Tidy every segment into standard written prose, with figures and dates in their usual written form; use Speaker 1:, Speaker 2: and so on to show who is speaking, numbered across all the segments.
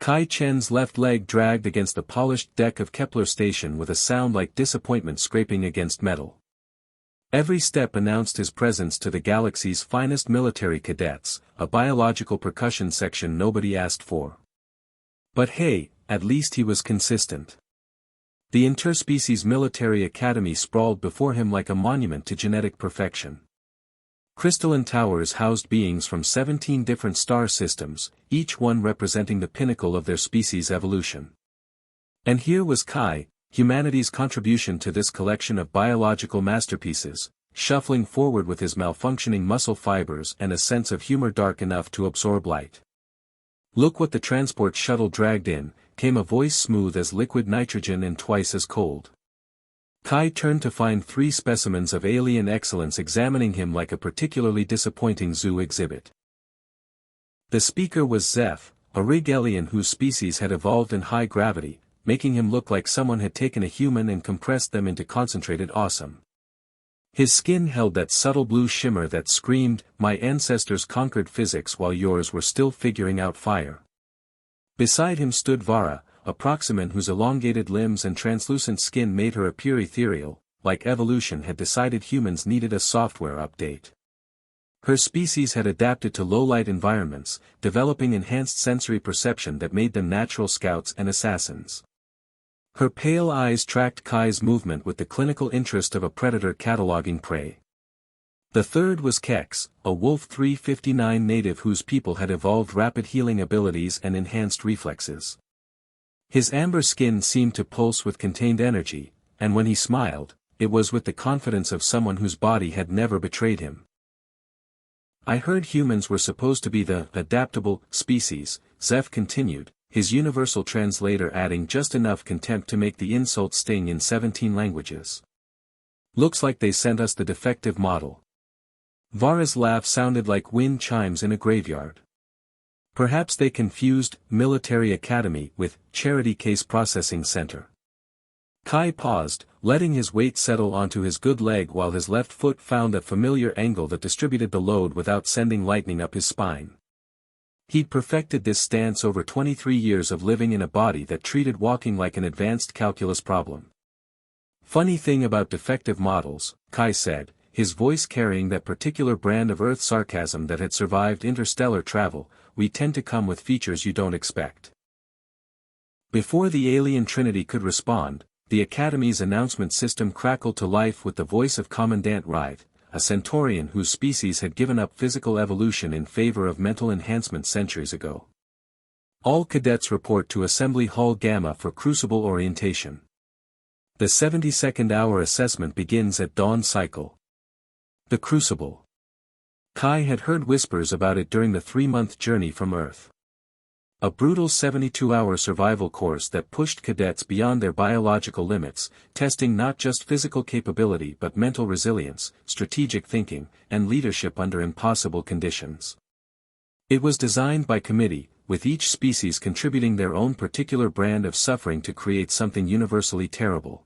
Speaker 1: Kai Chen's left leg dragged against the polished deck of Kepler station with a sound like disappointment scraping against metal. Every step announced his presence to the galaxy's finest military cadets, a biological percussion section nobody asked for. But hey, at least he was consistent. The interspecies military academy sprawled before him like a monument to genetic perfection. Crystalline towers housed beings from 17 different star systems, each one representing the pinnacle of their species' evolution. And here was Kai, humanity's contribution to this collection of biological masterpieces, shuffling forward with his malfunctioning muscle fibers and a sense of humor dark enough to absorb light. "Look what the transport shuttle dragged in," came a voice smooth as liquid nitrogen and twice as cold. Kai turned to find 3 specimens of alien excellence examining him like a particularly disappointing zoo exhibit. The speaker was Zeph, a rig alien whose species had evolved in high gravity, making him look like someone had taken a human and compressed them into concentrated awesome. His skin held that subtle blue shimmer that screamed, "My ancestors conquered physics while yours were still figuring out fire." Beside him stood Vara, a proximan whose elongated limbs and translucent skin made her appear ethereal, like evolution had decided humans needed a software update. Her species had adapted to low-light environments, developing enhanced sensory perception that made them natural scouts and assassins. Her pale eyes tracked Kai's movement with the clinical interest of a predator cataloging prey. The third was Kex, a Wolf 359 native whose people had evolved rapid healing abilities and enhanced reflexes. His amber skin seemed to pulse with contained energy, and when he smiled, it was with the confidence of someone whose body had never betrayed him. "I heard humans were supposed to be the adaptable species," Zeph continued, his universal translator adding just enough contempt to make the insult sting in 17 languages. "Looks like they sent us the defective model." Vara's laugh sounded like wind chimes in a graveyard. "Perhaps they confused military academy with charity case processing center." Kai paused, letting his weight settle onto his good leg while his left foot found a familiar angle that distributed the load without sending lightning up his spine. He'd perfected this stance over 23 years of living in a body that treated walking like an advanced calculus problem. "Funny thing about defective models," Kai said, his voice carrying that particular brand of Earth sarcasm that had survived interstellar travel, "we tend to come with features you don't expect." Before the alien trinity could respond, the Academy's announcement system crackled to life with the voice of Commandant Wright, a Centaurian whose species had given up physical evolution in favor of mental enhancement centuries ago. "All cadets report to Assembly Hall Gamma for Crucible orientation. The 72nd hour assessment begins at dawn cycle." The Crucible. Kai had heard whispers about it during the 3-month journey from Earth. A brutal 72-hour survival course that pushed cadets beyond their biological limits, testing not just physical capability but mental resilience, strategic thinking, and leadership under impossible conditions. It was designed by committee, with each species contributing their own particular brand of suffering to create something universally terrible.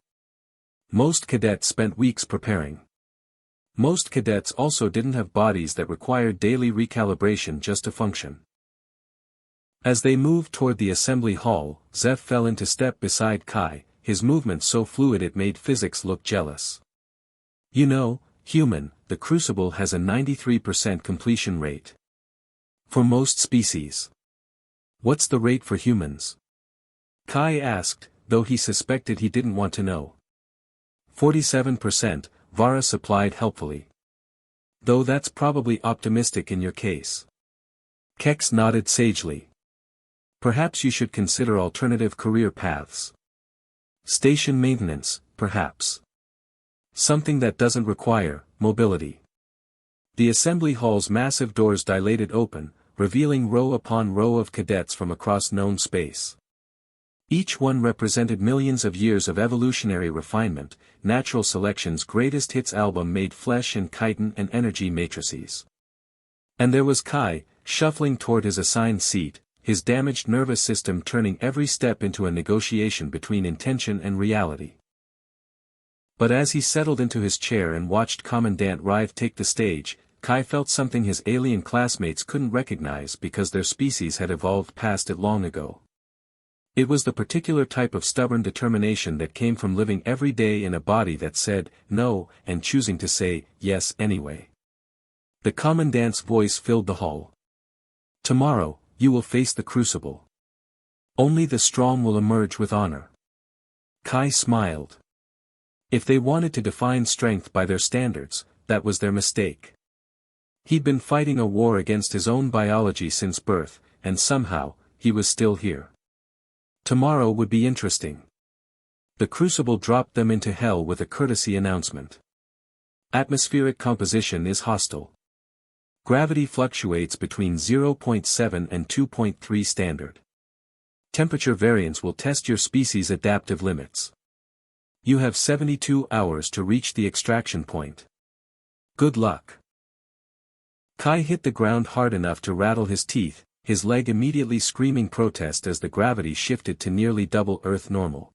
Speaker 1: Most cadets spent weeks preparing. Most cadets also didn't have bodies that required daily recalibration just to function. As they moved toward the assembly hall, Zeph fell into step beside Kai, his movement so fluid it made physics look jealous. "You know, human, the Crucible has a 93% completion rate. For most species. What's the rate for humans?" Kai asked, though he suspected he didn't want to know. 47%, Vara supplied helpfully. "Though that's probably optimistic in your case." Kex nodded sagely. "Perhaps you should consider alternative career paths. Station maintenance, perhaps. Something that doesn't require mobility." The assembly hall's massive doors dilated open, revealing row upon row of cadets from across known space. Each one represented millions of years of evolutionary refinement, natural selection's greatest hits album made flesh and chitin and energy matrices. And there was Kai, shuffling toward his assigned seat, his damaged nervous system turning every step into a negotiation between intention and reality. But as he settled into his chair and watched Commandant Rive take the stage, Kai felt something his alien classmates couldn't recognize because their species had evolved past it long ago. It was the particular type of stubborn determination that came from living every day in a body that said, no, and choosing to say, yes anyway. The commandant's voice filled the hall. Tomorrow, you will face the Crucible. Only the strong will emerge with honor. Kai smiled. If they wanted to define strength by their standards, that was their mistake. He'd been fighting a war against his own biology since birth, and somehow, he was still here. Tomorrow would be interesting. The Crucible dropped them into hell with a courtesy announcement. Atmospheric composition is hostile. Gravity fluctuates between 0.7 and 2.3 standard. Temperature variance will test your species' adaptive limits. You have 72 hours to reach the extraction point. Good luck. Kai hit the ground hard enough to rattle his teeth, his leg immediately screaming protest as the gravity shifted to nearly double Earth normal.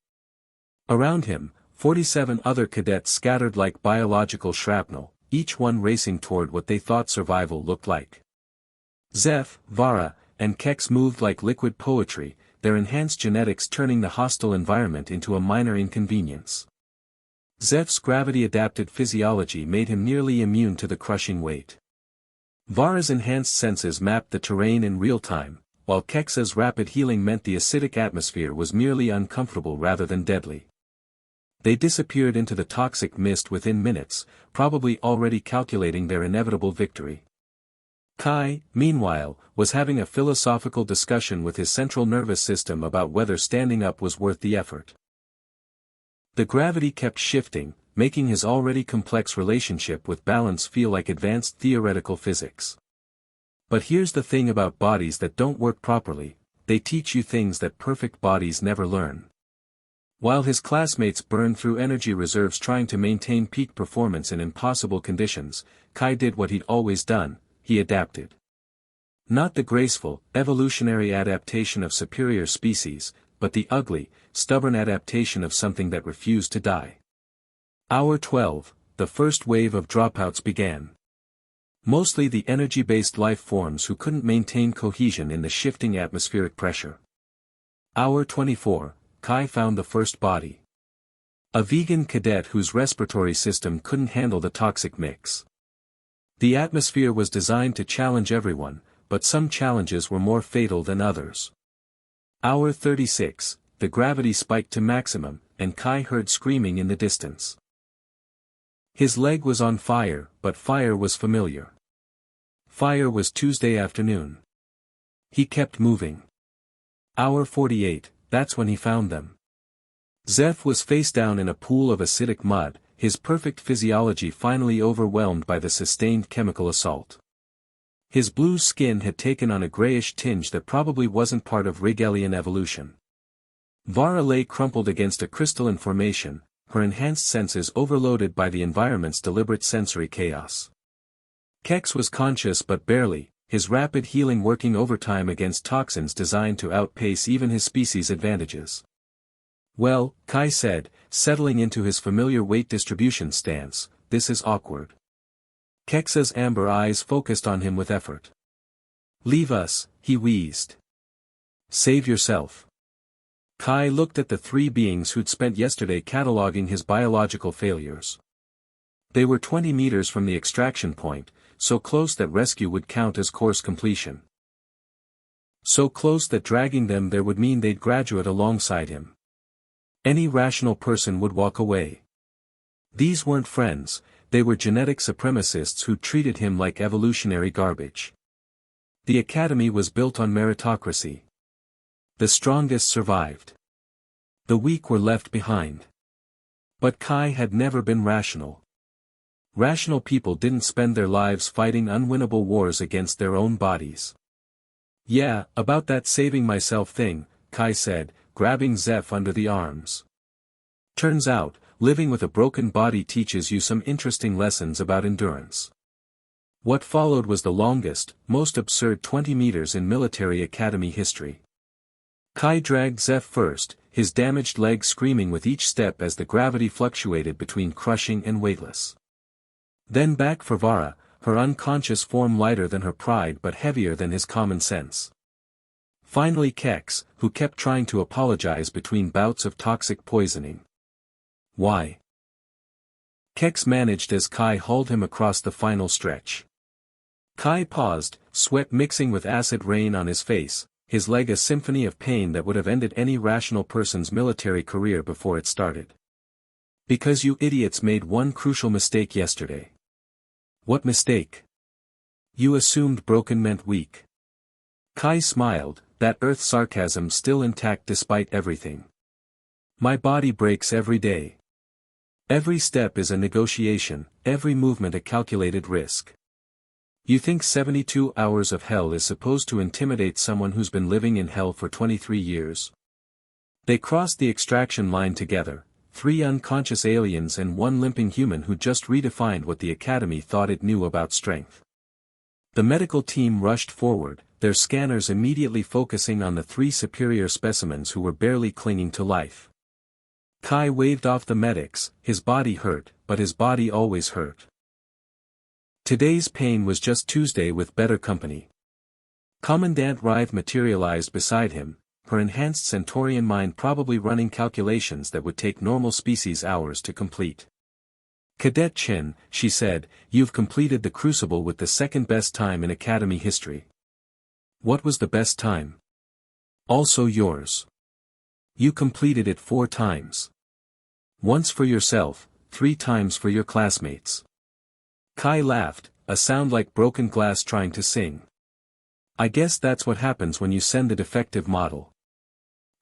Speaker 1: Around him, 47 other cadets scattered like biological shrapnel, each one racing toward what they thought survival looked like. Zeph, Vara, and Kex moved like liquid poetry, their enhanced genetics turning the hostile environment into a minor inconvenience. Zeph's gravity-adapted physiology made him nearly immune to the crushing weight. Vara's enhanced senses mapped the terrain in real time, while Kex's rapid healing meant the acidic atmosphere was merely uncomfortable rather than deadly. They disappeared into the toxic mist within minutes, probably already calculating their inevitable victory. Kai, meanwhile, was having a philosophical discussion with his central nervous system about whether standing up was worth the effort. The gravity kept shifting, making his already complex relationship with balance feel like advanced theoretical physics. But here's the thing about bodies that don't work properly, they teach you things that perfect bodies never learn. While his classmates burned through energy reserves trying to maintain peak performance in impossible conditions, Kai did what he'd always done, he adapted. Not the graceful, evolutionary adaptation of superior species, but the ugly, stubborn adaptation of something that refused to die. Hour 12, the first wave of dropouts began. Mostly the energy-based life forms who couldn't maintain cohesion in the shifting atmospheric pressure. Hour 24, Kai found the first body. A vegan cadet whose respiratory system couldn't handle the toxic mix. The atmosphere was designed to challenge everyone, but some challenges were more fatal than others. Hour 36, the gravity spiked to maximum, and Kai heard screaming in the distance. His leg was on fire, but fire was familiar. Fire was Tuesday afternoon. He kept moving. Hour 48, that's when he found them. Zeph was face down in a pool of acidic mud, his perfect physiology finally overwhelmed by the sustained chemical assault. His blue skin had taken on a grayish tinge that probably wasn't part of Rigelian evolution. Vara lay crumpled against a crystalline formation, her enhanced senses overloaded by the environment's deliberate sensory chaos. Kex was conscious but barely, his rapid healing working overtime against toxins designed to outpace even his species' advantages. Well, Kai said, settling into his familiar weight distribution stance, this is awkward. Kex's amber eyes focused on him with effort. Leave us, he wheezed. Save yourself. Kai looked at the three beings who'd spent yesterday cataloging his biological failures. They were 20 meters from the extraction point, so close that rescue would count as course completion. So close that dragging them there would mean they'd graduate alongside him. Any rational person would walk away. These weren't friends, they were genetic supremacists who treated him like evolutionary garbage. The academy was built on meritocracy. The strongest survived. The weak were left behind. But Kai had never been rational. Rational people didn't spend their lives fighting unwinnable wars against their own bodies. Yeah, about that saving myself thing, Kai said, grabbing Zeph under the arms. Turns out, living with a broken body teaches you some interesting lessons about endurance. What followed was the longest, most absurd 20 meters in military academy history. Kai dragged Zeph first, his damaged leg screaming with each step as the gravity fluctuated between crushing and weightless. Then back for Vara, her unconscious form lighter than her pride but heavier than his common sense. Finally Kex, who kept trying to apologize between bouts of toxic poisoning. Why? Kex managed as Kai hauled him across the final stretch. Kai paused, sweat mixing with acid rain on his face, his leg a symphony of pain that would have ended any rational person's military career before it started. Because you idiots made one crucial mistake yesterday. What mistake? You assumed broken meant weak. Kai smiled, that earth sarcasm still intact despite everything. My body breaks every day. Every step is a negotiation, every movement a calculated risk. You think 72 hours of hell is supposed to intimidate someone who's been living in hell for 23 years? They crossed the extraction line together, 3 unconscious aliens and 1 limping human who just redefined what the Academy thought it knew about strength. The medical team rushed forward, their scanners immediately focusing on the 3 superior specimens who were barely clinging to life. Kai waved off the medics, his body hurt, but his body always hurt. Today's pain was just Tuesday with better company. Commandant Rive materialized beside him, her enhanced Centaurian mind probably running calculations that would take normal species hours to complete. Cadet Chen, she said, you've completed the Crucible with the 2nd best time in Academy history. What was the best time? Also yours. You completed it 4 times. Once for yourself, 3 times for your classmates. Kai laughed, a sound like broken glass trying to sing. I guess that's what happens when you send a defective model.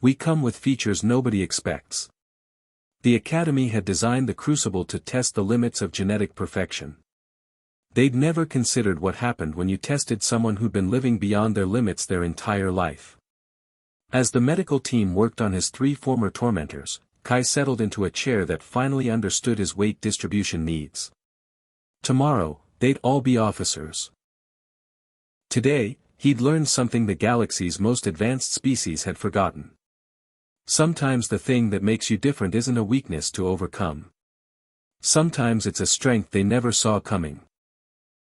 Speaker 1: We come with features nobody expects. The Academy had designed the Crucible to test the limits of genetic perfection. They'd never considered what happened when you tested someone who'd been living beyond their limits their entire life. As the medical team worked on his 3 former tormentors, Kai settled into a chair that finally understood his weight distribution needs. Tomorrow, they'd all be officers. Today, he'd learned something the galaxy's most advanced species had forgotten. Sometimes the thing that makes you different isn't a weakness to overcome. Sometimes it's a strength they never saw coming.